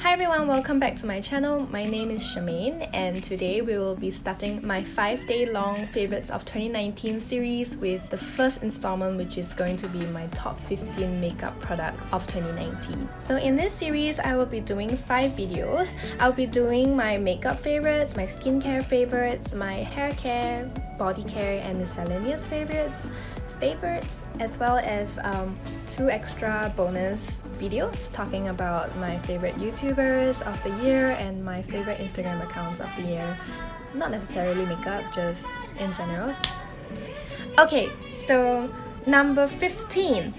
Hi everyone, welcome back to my channel. My name is Charmaine and today we will be starting my 5-day long favorites of 2019 series with the first installment, which is going to be my top 15 makeup products of 2019. So in this series, I will be doing 5 videos. I'll be doing my makeup favorites, my skincare favorites, my hair care, body care and miscellaneous favorites, as well as 2 extra bonus videos talking about my favorite YouTubers of the year and my favorite Instagram accounts of the year. Not necessarily makeup, just in general. Okay, so number 15.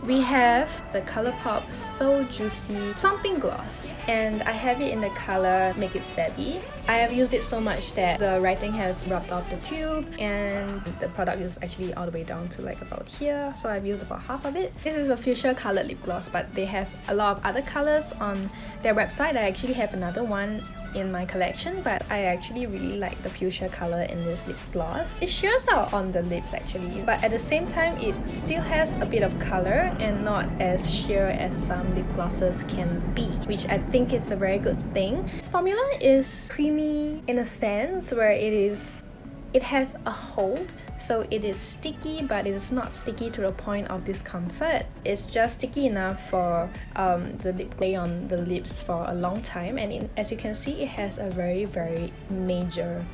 We have the Colourpop So Juicy Plumping Gloss, and I have it in the color Make It Savvy. I have used it so much that the writing has rubbed off the tube and the product is actually all the way down to like about here, so I've used about half of it. This is a fuchsia colored lip gloss, but they have a lot of other colors on their website. I actually have another one in my collection, but I actually really like the fuchsia color in this lip gloss. It shears out on the lips actually, but at the same time it still has a bit of color and not as sheer as some lip glosses can be, which I think is a very good thing. This formula is creamy in a sense where it has a hold, so it is sticky, but it is not sticky to the point of discomfort. It's just sticky enough for the lip lay on the lips for a long time, and as you can see, it has a very major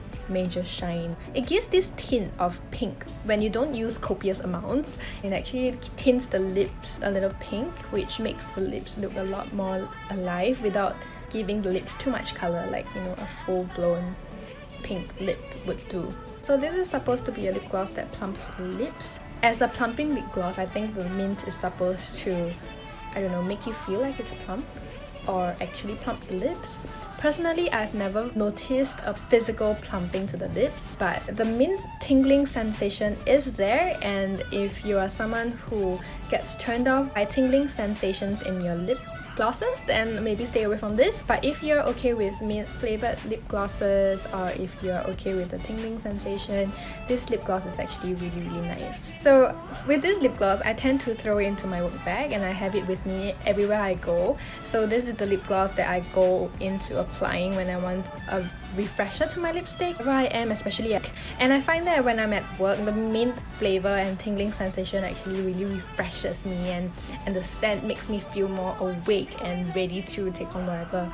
shine. It gives this tint of pink when you don't use copious amounts. It actually tints the lips a little pink, which makes the lips look a lot more alive without giving the lips too much color, like, you know, a full-blown pink lip would do. So this is supposed to be a lip gloss that plumps the lips. As a plumping lip gloss, I think the mint is supposed to, I don't know, make you feel like it's plump or actually plump the lips. Personally, I've never noticed a physical plumping to the lips, but the mint tingling sensation is there, and if you are someone who gets turned off by tingling sensations in your lip glosses, then maybe stay away from this. But if you're okay with mint flavored lip glosses, or if you're okay with the tingling sensation, this lip gloss is actually really nice. So with this lip gloss, I tend to throw it into my work bag and I have it with me everywhere I go. So this is the lip gloss that I go into applying when I want a refresher to my lipstick, where I am especially at. And I find that when I'm at work, the mint flavor and tingling sensation actually really refreshes me, and the scent makes me feel more awake and ready to take on whatever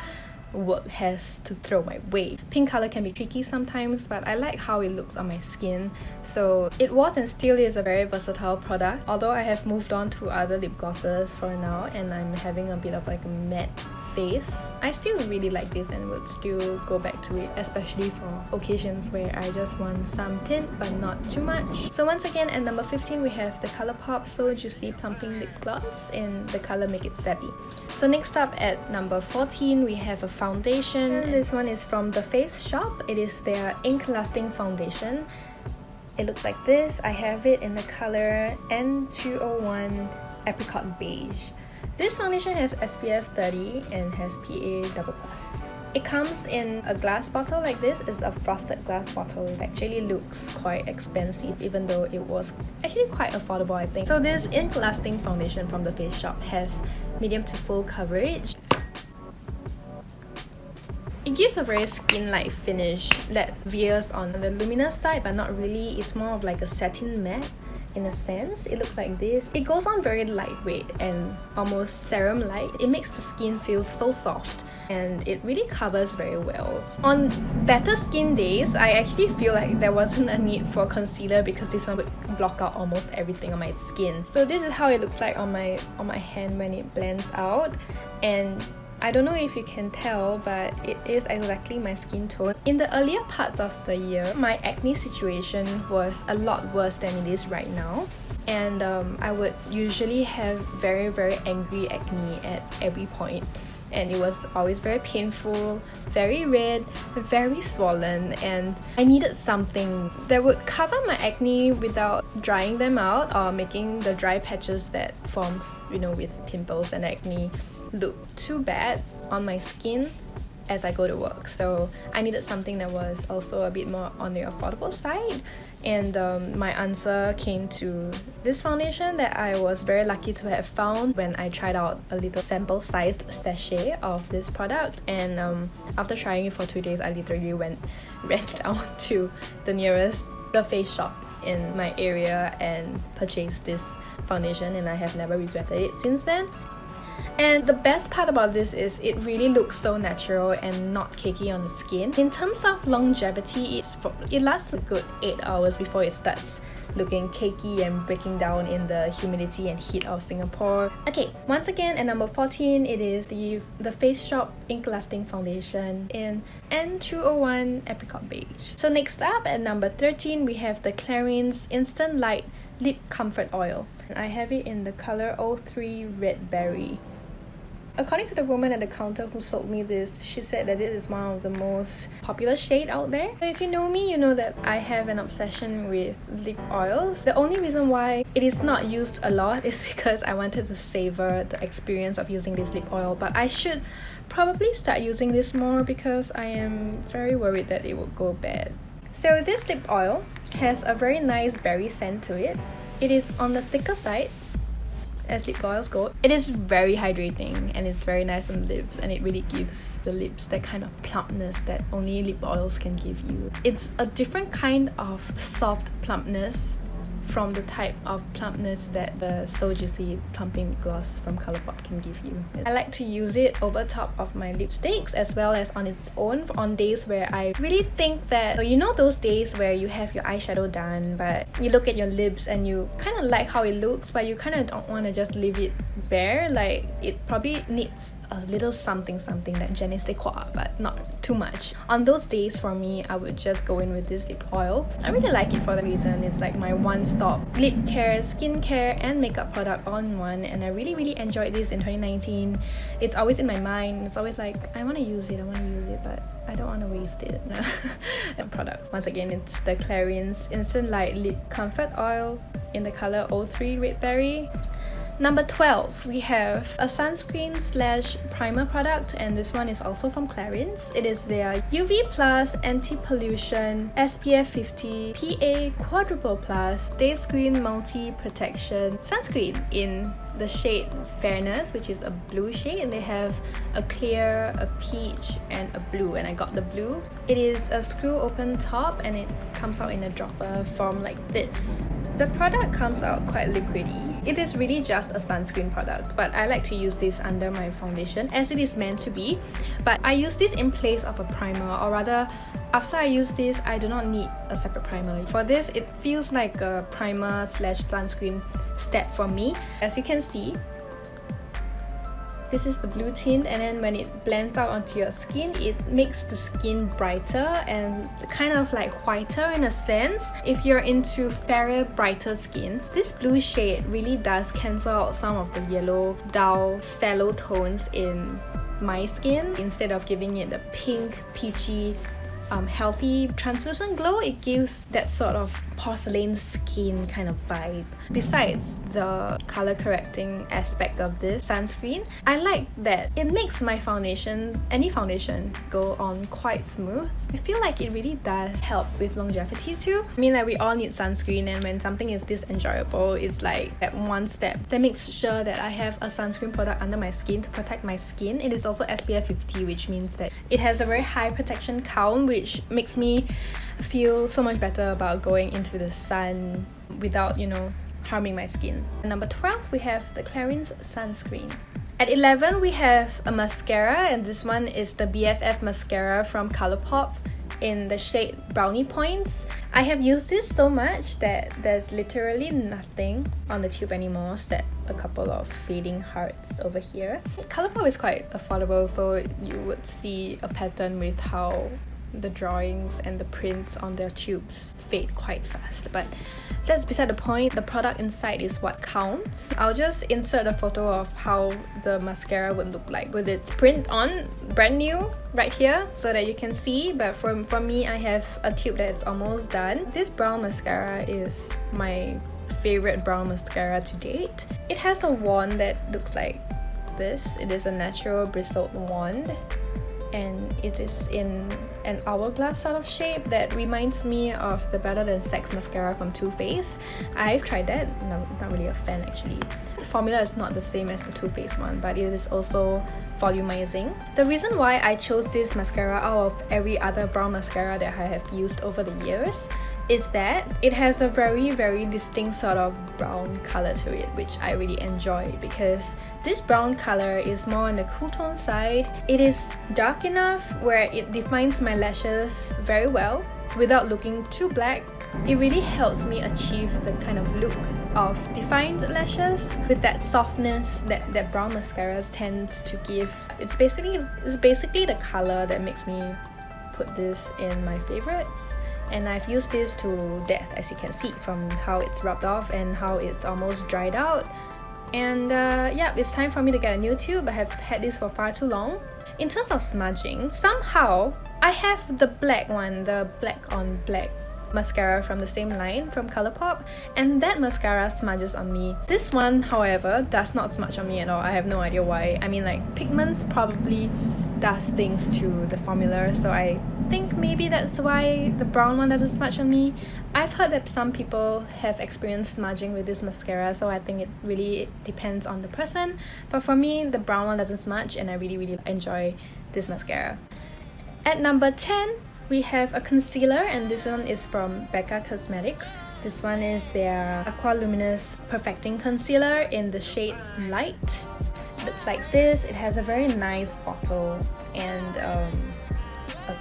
work has to throw my way. Pink color can be tricky sometimes, but I like how it looks on my skin. So it was and still is a very versatile product, although I have moved on to other lip glosses for now and I'm having a bit of like a matte face. I still really like this and would still go back to it, especially for occasions where I just want some tint but not too much. So once again, at number 15 we have the Colourpop So Juicy Plumping Lip Gloss in the color Make It Savvy. So next up at number 14 we have a foundation. This one is from the Faves shop. It is their ink lasting foundation. It looks like this. I have it in the color N201 Apricot Beige. This foundation has SPF 30 and has PA++. It comes in a glass bottle like this. It's a frosted glass bottle. It actually looks quite expensive, even though it was actually quite affordable, I think. So this ink lasting foundation from the Face Shop has medium to full coverage. It gives a very skin-like finish that veers on the luminous side, but not really. It's more of like a satin matte in a sense. It looks like this. It goes on very lightweight and almost serum-like. It makes the skin feel so soft and it really covers very well. On better skin days, I actually feel like there wasn't a need for concealer because this one would block out almost everything on my skin. So this is how it looks like on my hand when it blends out, and I don't know if you can tell, but it is exactly my skin tone. In the earlier parts of the year, my acne situation was a lot worse than it is right now. And I would usually have very angry acne at every point. And it was always very painful, very red, very swollen, and I needed something that would cover my acne without drying them out or making the dry patches that forms, you know, with pimples and acne look too bad on my skin. as I go to work. So I needed something that was also a bit more on the affordable side. And my answer came to this foundation that I was very lucky to have found when I tried out a little sample-sized sachet of this product. And after trying it for 2 days, I literally ran down to the nearest face shop in my area and purchased this foundation, and I have never regretted it since then. And the best part about this is it really looks so natural and not cakey on the skin. In terms of longevity, it lasts a good 8 hours before it starts looking cakey and breaking down in the humidity and heat of Singapore. Okay, once again at number 14, it is the Face Shop Ink Lasting Foundation in N201 Apricot Beige. So next up at number 13, we have the Clarins Instant Light Lip Comfort Oil. I have it in the color 03 Red Berry. According to the woman at the counter who sold me this, she said that this is one of the most popular shade out there. So if you know me, you know that I have an obsession with lip oils. The only reason why it is not used a lot is because I wanted to savor the experience of using this lip oil, but I should probably start using this more because I am very worried that it will go bad. So this lip oil has a very nice berry scent to it. It is on the thicker side as lip oils go. It is very hydrating and it's very nice on the lips, and it really gives the lips that kind of plumpness that only lip oils can give you. It's a different kind of soft plumpness from the type of plumpness that the So Juicy Plumping Gloss from Colourpop can give you. I like to use it over top of my lipsticks as well as on its own on days where I really think that, you know, those days where you have your eyeshadow done but you look at your lips and you kind of like how it looks but you kind of don't want to just leave it bare. Like, it probably needs a little something that je ne sais quoi, but not too much. On those days, for me, I would just go in with this lip oil. I really like it for the reason it's like my one-stop lip care, skincare and makeup product all in one, and I really enjoyed this in 2019. It's always in my mind. It's always like, I want to use it, but I don't want to waste it. Product. Once again, it's the Clarins Instant Light Lip Comfort Oil in the color 03 Red Berry. Number 12, we have a sunscreen slash primer product, and this one is also from Clarins. It is their UV Plus Anti-Pollution SPF 50 PA Quadruple Plus Day Screen Multi Protection Sunscreen in the shade Fairness, which is a blue shade, and they have a clear, a peach and a blue, and I got the blue. It is a screw open top and it comes out in a dropper form like this. The product comes out quite liquidy. It is really just a sunscreen product, but I like to use this under my foundation as it is meant to be. But I use this in place of a primer, or rather, after I use this, I do not need a separate primer. For this, it feels like a primer slash sunscreen step for me. As you can see, this is the blue tint, and then when it blends out onto your skin, it makes the skin brighter and kind of like whiter in a sense. If you're into fairer, brighter skin, this blue shade really does cancel out some of the yellow, dull, sallow tones in my skin. Instead of giving it the pink, peachy, healthy translucent glow, it gives that sort of porcelain skin kind of vibe. Besides the color correcting aspect of this sunscreen, I like that it makes my foundation, any foundation, go on quite smooth. I feel like it really does help with longevity too. I mean, like, we all need sunscreen, and when something is this enjoyable, it's like that one step that makes sure that I have a sunscreen product under my skin to protect my skin. It is also SPF 50, which means that it has a very high protection count, which makes me feel so much better about going into the sun without, you know, harming my skin. And number 12, we have the Clarins Sunscreen. At 11, we have a mascara, and this one is the BFF mascara from Colourpop in the shade Brownie Points. I have used this so much that there's literally nothing on the tube anymore except a couple of fading hearts over here. Colourpop is quite affordable, so you would see a pattern with how the drawings and the prints on their tubes fade quite fast, but that's beside the point. The product inside is what counts. I'll just insert a photo of how the mascara would look like with its print on, brand new, right here, so that you can see. But for me, I have a tube that's almost done. This brown mascara is my favorite brown mascara to date. It has a wand that looks like this. It is a natural bristled wand. and it is in an hourglass sort of shape that reminds me of the Better Than Sex mascara from Too Faced. I've tried that, not really a fan actually. The formula is not the same as the Too Faced one, but it is also volumizing. The reason why I chose this mascara out of every other brown mascara that I have used over the years is that it has a very distinct sort of brown color to it, which I really enjoy because this brown color is more on the cool tone side. It is dark enough where it defines my lashes very well without looking too black. It really helps me achieve the kind of look of defined lashes with that softness that brown mascaras tends to give. It's basically the color that makes me put this in my favorites. And I've used this to death, as you can see from how it's rubbed off and how it's almost dried out. And yeah, it's time for me to get a new tube. I have had this for far too long. In terms of smudging, somehow I have the black one, the black on black mascara from the same line from Colourpop, and that mascara smudges on me. This one, however, does not smudge on me at all. I have no idea why. I mean, like, pigments probably does things to the formula, so I think maybe that's why the brown one doesn't smudge on me. I've heard that some people have experienced smudging with this mascara, so I think it really depends on the person. But for me, the brown one doesn't smudge and I really enjoy this mascara. At number 10, we have a concealer, and this one is from Becca Cosmetics. This one is their Aqua Luminous Perfecting Concealer in the shade Light. Looks like this. It has a very nice bottle and a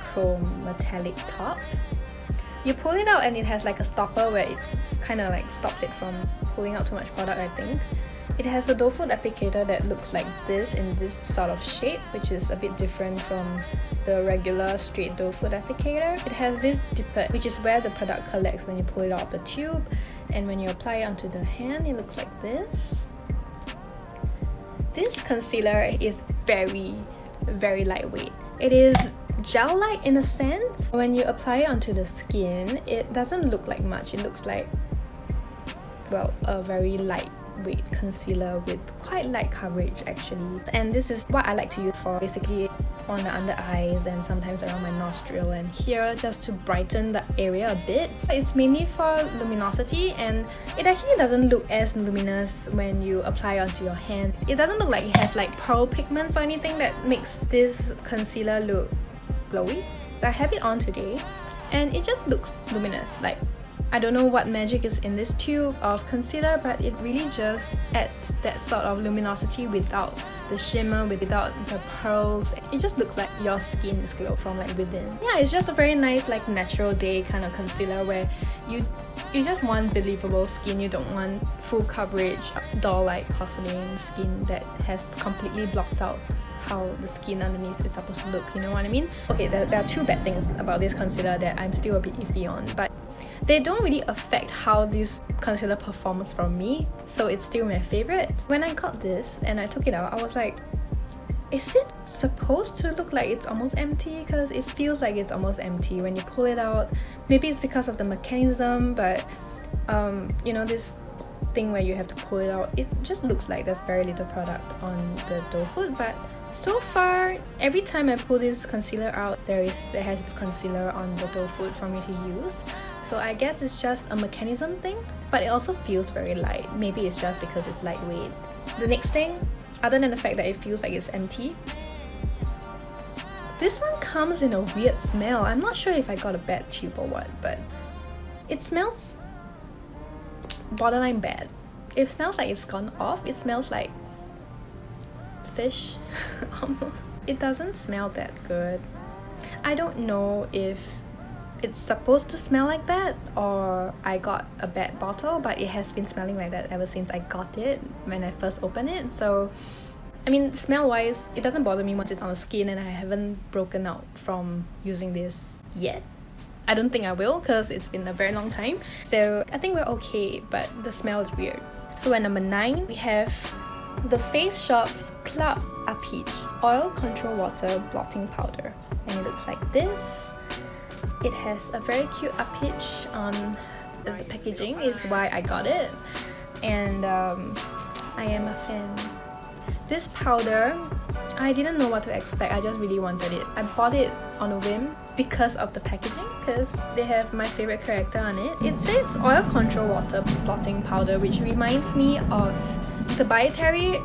chrome metallic top. You pull it out and it has like a stopper where it kind of like stops it from pulling out too much product, I think. It has a doe foot applicator that looks like this in this sort of shape, which is a bit different from the regular straight doe foot applicator. It has this dipper, which is where the product collects when you pull it out of the tube, and when you apply it onto the hand, it looks like this. This concealer is very lightweight. It is gel-like in a sense. When you apply it onto the skin, it doesn't look like much. It looks like, well, a very lightweight concealer with quite light coverage actually. And this is what I like to use for basically on the under eyes and sometimes around my nostril and here, just to brighten the area a bit. It's mainly for luminosity, and it actually doesn't look as luminous when you apply onto your hand. It doesn't look like it has like pearl pigments or anything that makes this concealer look glowy. I have it on today and it just looks luminous. Like, I don't know what magic is in this tube of concealer, but it really just adds that sort of luminosity without the shimmer, without the pearls. It just looks like your skin is glowed from like within. Yeah, it's just a very nice like natural day kind of concealer where you just want believable skin. You don't want full coverage, doll-like porcelain skin that has completely blocked out how the skin underneath is supposed to look, you know what I mean? Okay, there are two bad things about this concealer that I'm still a bit iffy on, but they don't really affect how this concealer performs for me, so it's still my favorite. When I got this and I took it out, I was like, is it supposed to look like it's almost empty? Because it feels like it's almost empty when you pull it out. Maybe it's because of the mechanism, but you know, this thing where you have to pull it out, it just looks like there's very little product on the doe foot. But so far, every time I pull this concealer out, there has concealer on the doe foot for me to use. So I guess it's just a mechanism thing, but it also feels very light. Maybe it's just because it's lightweight. The next thing, other than the fact that it feels like it's empty, this one comes in a weird smell. I'm not sure if I got a bad tube or what, but it smells borderline bad. It smells like it's gone off. It smells like fish almost. It doesn't smell that good. I don't know if it's supposed to smell like that or I got a bad bottle, but it has been smelling like that ever since I got it when I first opened it. So I mean, smell wise, it doesn't bother me once it's on the skin, and I haven't broken out from using this yet. I don't think I will because it's been a very long time, so I think we're okay, but the smell is weird. So at number 9, we have the Face Shop's Club Peach Oil Control Water Blotting Powder, and it looks like this. It has a very cute peach on the packaging, is why I got it, and I am a fan. This powder, I didn't know what to expect. I just really wanted it. I bought it on a whim because of the packaging, because they have my favorite character on it. It says Oil Control Water Blotting Powder, which reminds me of the Dietary...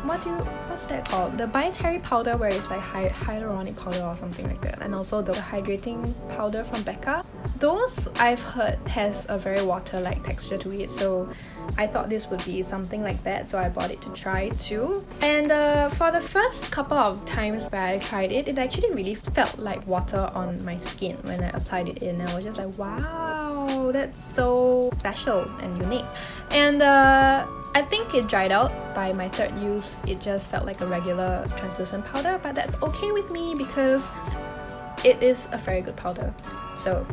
what's that called? The Dietary powder where it's like hyaluronic powder or something like that. And also the hydrating powder from Becca. Those I've heard has a very water-like texture to it, so I thought this would be something like that, so I bought it to try too. And for the first couple of times where I tried it, it actually really felt like water on my skin when I applied it in. I was just like, wow, that's so special and unique. And I think it dried out by my third use. It just felt like a regular translucent powder, but that's okay with me because it is a very good powder. So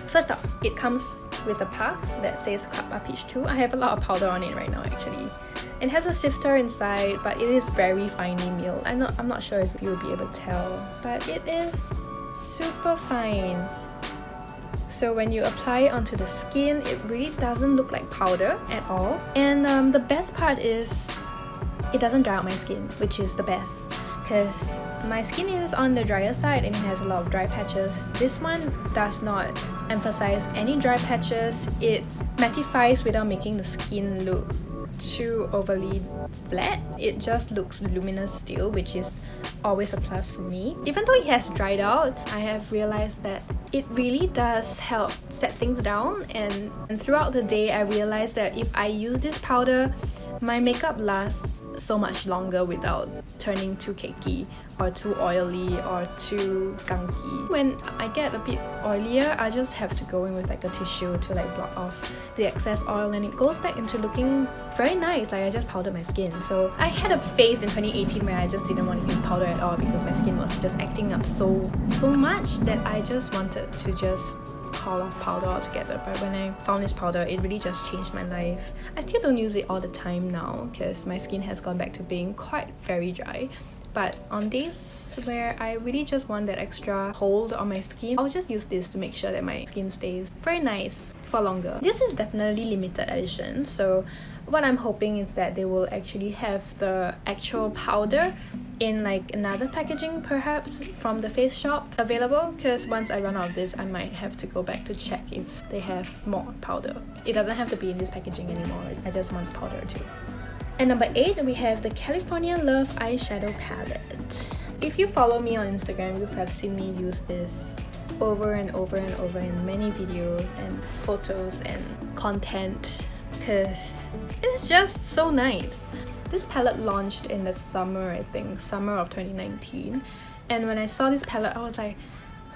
first off, it comes with a puff that says Colourpop Peach 2. I have a lot of powder on it right now actually. It has a sifter inside, but it is very finely milled. I'm not sure if you'll be able to tell, but it is super fine. So when you apply it onto the skin, it really doesn't look like powder at all. And the best part is it doesn't dry out my skin, which is the best, because my skin is on the drier side and it has a lot of dry patches. This one does not emphasize any dry patches. It mattifies without making the skin look too overly flat. It just looks luminous still, which is always a plus for me. Even though it has dried out, I have realized that it really does help set things down, and throughout the day I realized that if I use this powder, my makeup lasts so much longer without turning too cakey or too oily or too gunky. When I get a bit oilier, I just have to go in with like a tissue to like blot off the excess oil, and it goes back into looking very nice, like I just powdered my skin. So I had a phase in 2018 where I just didn't want to use powder at all because my skin was just acting up so much that I just wanted to just call off powder altogether. But when I found this powder, it really just changed my life. I still don't use it all the time now because my skin has gone back to being quite very dry. But on days where I really just want that extra hold on my skin, I'll just use this to make sure that my skin stays very nice for longer. This is definitely limited edition, so what I'm hoping is that they will actually have the actual powder in like another packaging perhaps from the Face shop available, because once I run out of this, I might have to go back to check if they have more powder. It doesn't have to be in this packaging anymore, I just want powder too. And number 8, we have the California Love Eyeshadow Palette. If you follow me on Instagram, you have seen me use this over and over and over in many videos and photos and content, because it is just so nice. This palette launched in the summer, I think, summer of 2019. And when I saw this palette, I was like,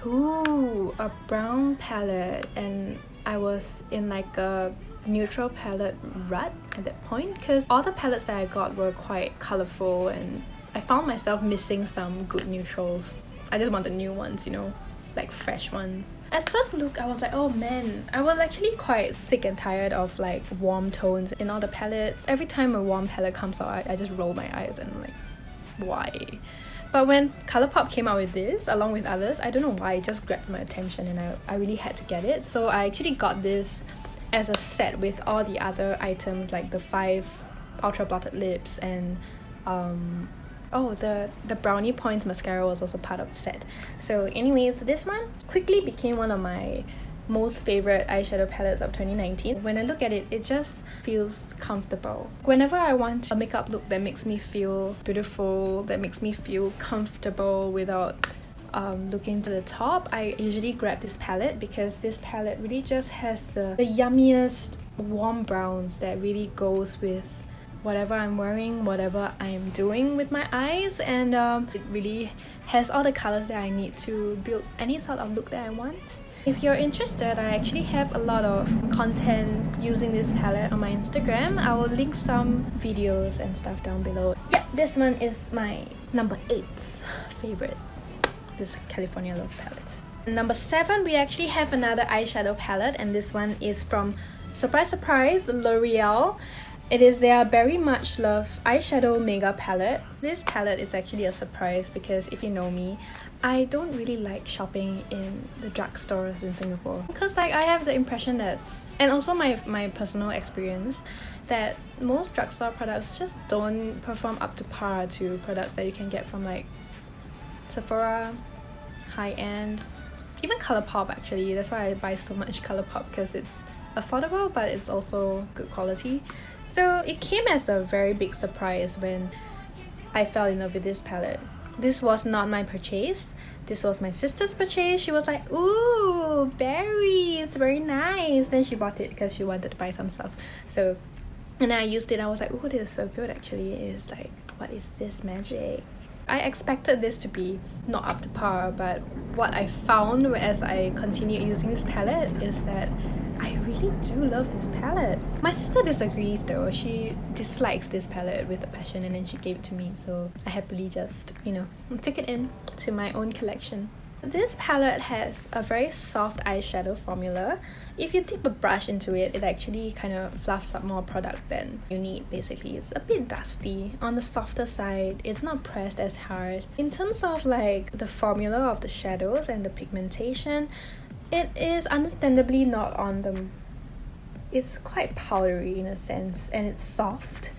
ooh, a brown palette. And I was in like a neutral palette rut at that point, because all the palettes that I got were quite colourful and I found myself missing some good neutrals. I just wanted new ones, you know, like fresh ones. At first look, I was like, oh man, I was actually quite sick and tired of like warm tones in all the palettes. Every time a warm palette comes out, I just roll my eyes and I'm like, why? But when Colourpop came out with this, along with others, I don't know why, it just grabbed my attention and I really had to get it. So I actually got this as a set with all the other items like the 5 ultra blotted lips and oh, the brownie points mascara was also part of the set. So anyways, this one quickly became one of my most favorite eyeshadow palettes of 2019. When I look at it, it just feels comfortable. Whenever I want a makeup look that makes me feel beautiful, that makes me feel comfortable without looking to the top, I usually grab this palette because this palette really just has the yummiest warm browns that really goes with whatever I'm wearing, whatever I'm doing with my eyes, and it really has all the colors that I need to build any sort of look that I want. If you're interested, I actually have a lot of content using this palette on my Instagram. I will link some videos and stuff down below. Yeah, this one is my number 8 favorite. This California Love palette. Number 7, we actually have another eyeshadow palette, and this one is from, surprise surprise, LOreal. It is their very much loved eyeshadow mega palette. This palette is actually a surprise because if you know me, I don't really like shopping in the drugstores in Singapore. Because like I have the impression that, and also my personal experience, that most drugstore products just don't perform up to par to products that you can get from like Sephora, high-end, even Colourpop actually. That's why I buy so much Colourpop, because it's affordable but it's also good quality. So it came as a very big surprise when I fell in love with this palette. This was not my purchase. This was my sister's purchase. She was like, ooh, berries, very nice. Then she bought it because she wanted to buy some stuff. So when I used it, I was like, ooh, this is so good actually. It's like, what is this magic? I expected this to be not up to par, but what I found as I continued using this palette is that I really do love this palette. My sister disagrees though. She dislikes this palette with a passion, and then she gave it to me, so I happily just, you know, took it in to my own collection. This palette has a very soft eyeshadow formula. If you dip a brush into it, it actually kind of fluffs up more product than you need basically. It's a bit dusty, on the softer side, it's not pressed as hard. In terms of like the formula of the shadows and the pigmentation, it is understandably not on the... It's quite powdery in a sense, and it's soft.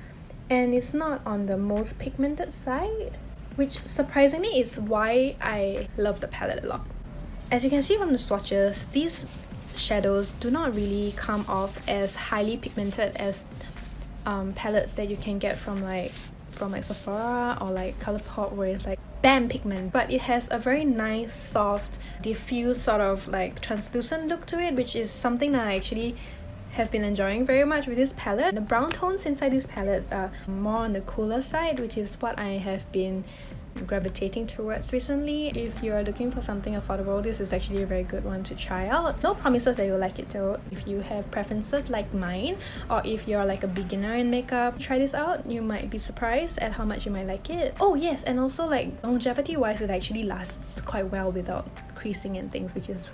And it's not on the most pigmented side, which surprisingly is why I love the palette a lot. As you can see from the swatches, these shadows do not really come off as highly pigmented as palettes that you can get from like Sephora or like Colourpop, where it's like bam pigment, but it has a very nice soft diffuse sort of like translucent look to it, which is something that I actually have been enjoying very much with this palette. The brown tones inside these palettes are more on the cooler side, which is what I have been gravitating towards recently. If you're looking for something affordable, this is actually a very good one to try out. No promises that you'll like it though. If you have preferences like mine, or if you're like a beginner in makeup, try this out. You might be surprised at how much you might like it. Oh yes, and also like longevity wise, it actually lasts quite well without creasing and things, which is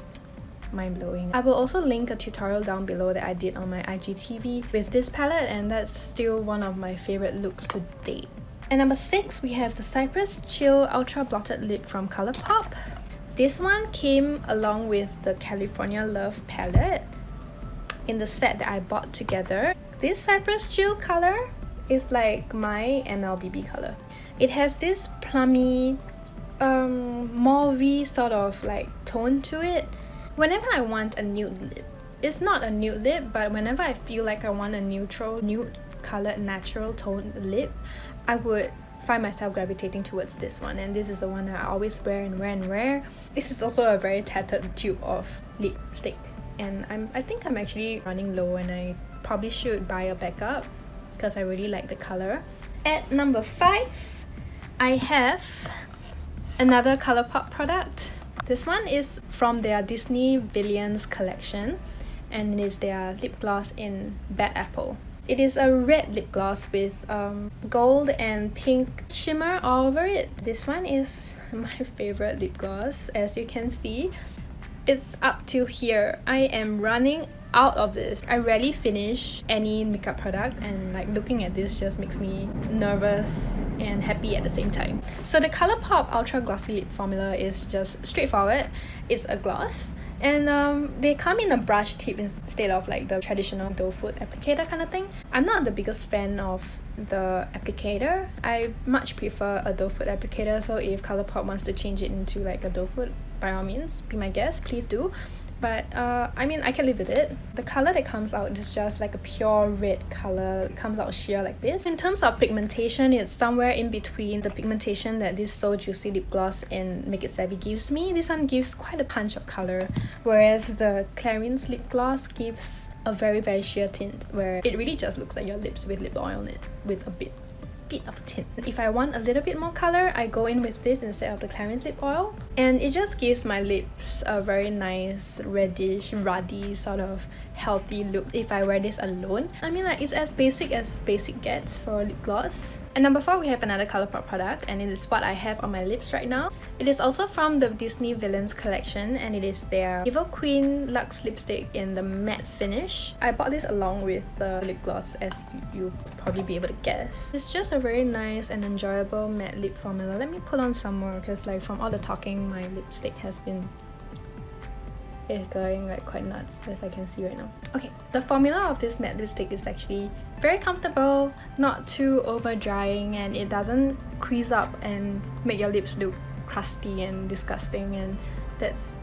mind-blowing. I will also link a tutorial down below that I did on my IGTV with this palette, and that's still one of my favorite looks to date. And number 6, we have the Cyprus Chill Ultra Blotted Lip from Colourpop. This one came along with the California Love palette in the set that I bought together. This Cyprus Chill color is like my MLBB color. It has this plummy, mauve sort of like tone to it. Whenever I want a nude lip, it's not a nude lip, but whenever I feel like I want a neutral, nude colored, natural toned lip, I would find myself gravitating towards this one, and this is the one that I always wear and wear and wear. This is also a very tattered tube of lipstick, and I think I'm actually running low, and I probably should buy a backup because I really like the color. At number 5, I have another Colourpop product. This one is from their Disney Villains collection, and it is their lip gloss in Bad Apple. It is a red lip gloss with gold and pink shimmer all over it. This one is my favorite lip gloss. As you can see, it's up till here. I am running out of this. I rarely finish any makeup product, and like looking at this just makes me nervous and happy at the same time. So the Colourpop Ultra Glossy Lip formula is just straightforward. It's a gloss, and they come in a brush tip instead of like the traditional doe foot applicator kind of thing. I'm not the biggest fan of the applicator. I much prefer a doe foot applicator, so if Colourpop wants to change it into like a doe foot, by all means, be my guest, please do. But I mean, I can live with it. The color that comes out is just like a pure red color. It comes out sheer like this. In terms of pigmentation, it's somewhere in between the pigmentation that this So Juicy lip gloss in Make It Savvy gives me. This one gives quite a punch of color, whereas the Clarins lip gloss gives a very, very sheer tint, where it really just looks like your lips with lip oil on it, with a bit of tint. If I want a little bit more color, I go in with this instead of the Clarins lip oil, and it just gives my lips a very nice reddish, ruddy sort of healthy look if I wear this alone. I mean, like, it's as basic gets for lip gloss. And number 4, we have another Colourpop product, and it is what I have on my lips right now. It is also from the Disney Villains collection, and it is their Evil Queen Luxe lipstick in the matte finish. I bought this along with the lip gloss, as you'll probably be able to guess. It's just a very nice and enjoyable matte lip formula. Let me put on some more, because like from all the talking, my lipstick has been going like quite nuts, as I can see right now. Okay, the formula of this matte lipstick is actually very comfortable, not too over drying, and it doesn't crease up and make your lips look crusty and disgusting, and that's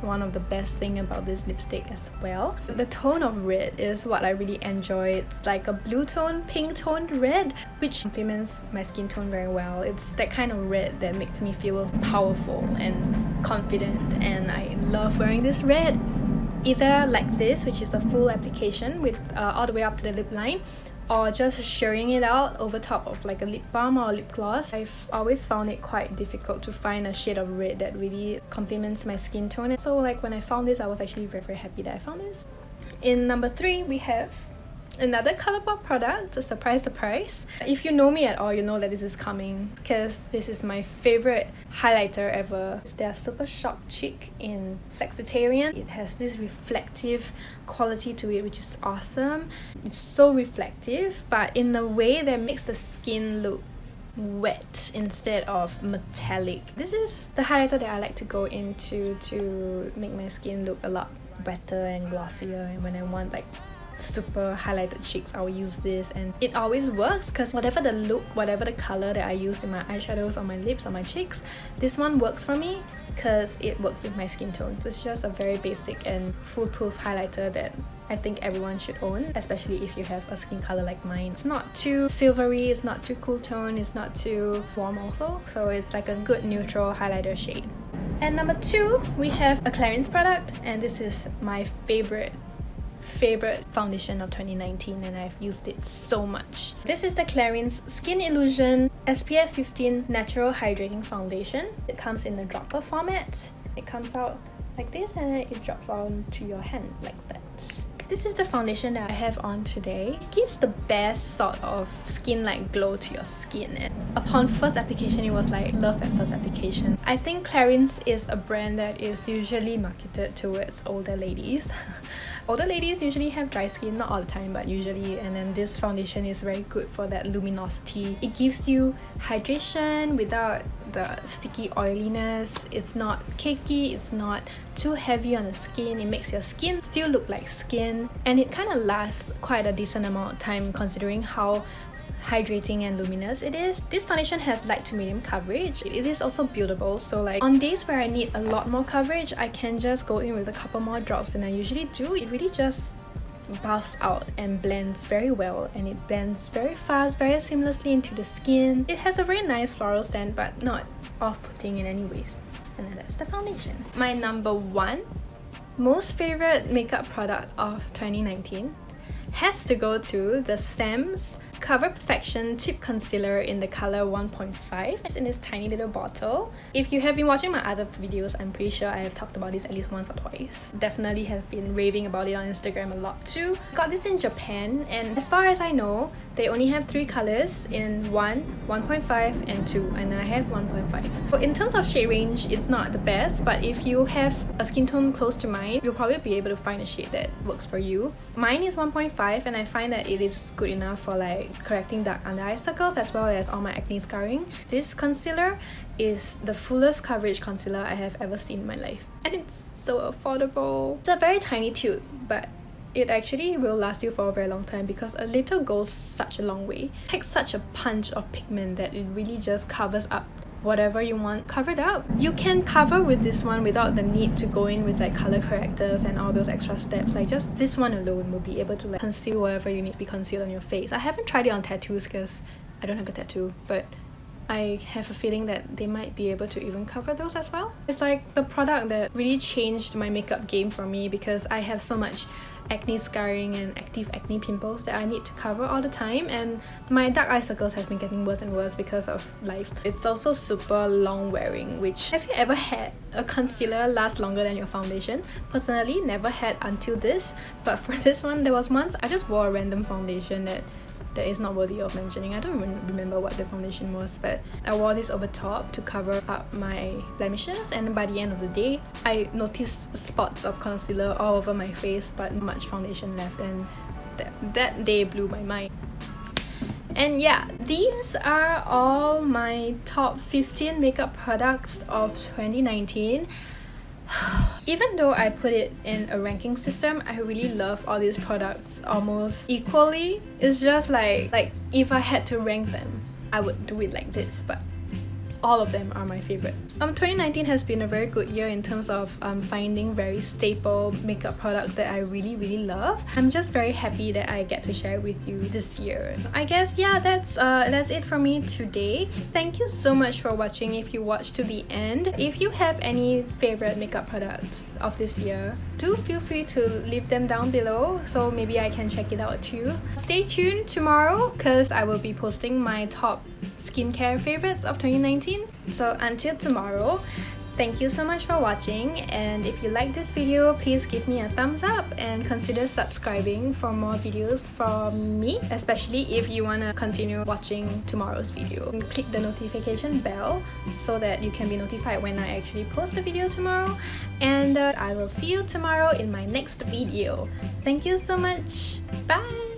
one of the best thing about this lipstick as well. The tone of red is what I really enjoy. It's like a blue tone, pink toned red, which complements my skin tone very well. It's that kind of red that makes me feel powerful and confident, and I love wearing this red. Either like this, which is a full application with all the way up to the lip line, or just shearing it out over top of like a lip balm or a lip gloss. I've always found it quite difficult to find a shade of red that really complements my skin tone. And so like when I found this, I was actually very happy that I found this. In number 3, we have another Colourpop product. A surprise. If you know me at all, you know that this is coming, because this is my favorite highlighter ever. It's their Super Shock Cheek in Flexitarian. It has this reflective quality to it, which is awesome. It's so reflective, but in a way that makes the skin look wet instead of metallic. This is the highlighter that I like to go into to make my skin look a lot better and glossier, and when I want like super highlighted cheeks, I'll use this, and it always works, because whatever the look, whatever the color that I use in my eyeshadows, on my lips, on my cheeks, this one works for me because it works with my skin tone. It's just a very basic and foolproof highlighter that I think everyone should own, especially if you have a skin color like mine. It's not too silvery, it's not too cool tone, it's not too warm also, so it's like a good neutral highlighter shade. And number 2, we have a Clarins product, and this is my favorite foundation of 2019, and I've used it so much. This is the Clarins Skin Illusion SPF 15 Natural Hydrating Foundation. It comes in the dropper format. It comes out like this, and it drops onto your hand like that. This is the foundation that I have on today. It gives the best sort of skin-like glow to your skin, and upon first application, it was like love at first application. I think Clarins is a brand that is usually marketed towards older ladies. Older ladies usually have dry skin, not all the time, but usually, and then this foundation is very good for that luminosity. It gives you hydration without the sticky oiliness. It's not cakey, it's not too heavy on the skin. It makes your skin still look like skin, and it kind of lasts quite a decent amount of time considering how hydrating and luminous it is. This foundation has light to medium coverage. It is also buildable, so like on days where I need a lot more coverage, I can just go in with a couple more drops than I usually do. It really just buffs out and blends very well, and it blends very fast, very seamlessly into the skin. It has a very nice floral scent, but not off-putting in any ways. And then that's the foundation. My number 1 most favorite makeup product of 2019 has to go to the Sam's Cover Perfection Tip Concealer in the color 1.5. It's in this tiny little bottle. If you have been watching my other videos, I'm pretty sure I have talked about this at least once or twice. Definitely have been raving about it on Instagram a lot too. Got this in Japan, and as far as I know, they only have 3 colors in 1, 1.5 and 2, and then I have 1.5. So in terms of shade range, it's not the best, but if you have a skin tone close to mine, you'll probably be able to find a shade that works for you. Mine is 1.5, and I find that it is good enough for like correcting dark under eye circles as well as all my acne scarring. This concealer is the fullest coverage concealer I have ever seen in my life, and it's so affordable. It's a very tiny tube, but it actually will last you for a very long time because a little goes such a long way. It takes such a punch of pigment that it really just covers up whatever you want covered up. You can cover with this one without the need to go in with like color correctors and all those extra steps. Like just this one alone will be able to like conceal whatever you need to be concealed on your face. I haven't tried it on tattoos because I don't have a tattoo, but I have a feeling that they might be able to even cover those as well. It's like the product that really changed my makeup game for me because I have so much acne scarring and active acne pimples that I need to cover all the time, and my dark eye circles has been getting worse and worse because of life. It's also super long wearing, which have you ever had a concealer last longer than your foundation? Personally, never had until this, but for this one, there was once I just wore a random foundation that is not worthy of mentioning. I don't even remember what the foundation was, but I wore this over top to cover up my blemishes, and by the end of the day I noticed spots of concealer all over my face but not much foundation left, and that day blew my mind. And yeah, these are all my top 15 makeup products of 2019. Even though I put it in a ranking system, I really love all these products almost equally. It's just like if I had to rank them, I would do it like this, but all of them are my favorites. 2019 has been a very good year in terms of finding very staple makeup products that I really love. I'm just very happy that I get to share with you this year. I guess yeah, that's it from me today. Thank you so much for watching if you watched to the end. If you have any favorite makeup products of this year, do feel free to leave them down below so maybe I can check it out too. Stay tuned tomorrow because I will be posting my top skincare favorites of 2019. So until tomorrow, thank you so much for watching, and if you like this video, please give me a thumbs up and consider subscribing for more videos from me, especially if you want to continue watching tomorrow's video. Click the notification bell so that you can be notified when I actually post the video tomorrow, and I will see you tomorrow in my next video. Thank you so much. Bye!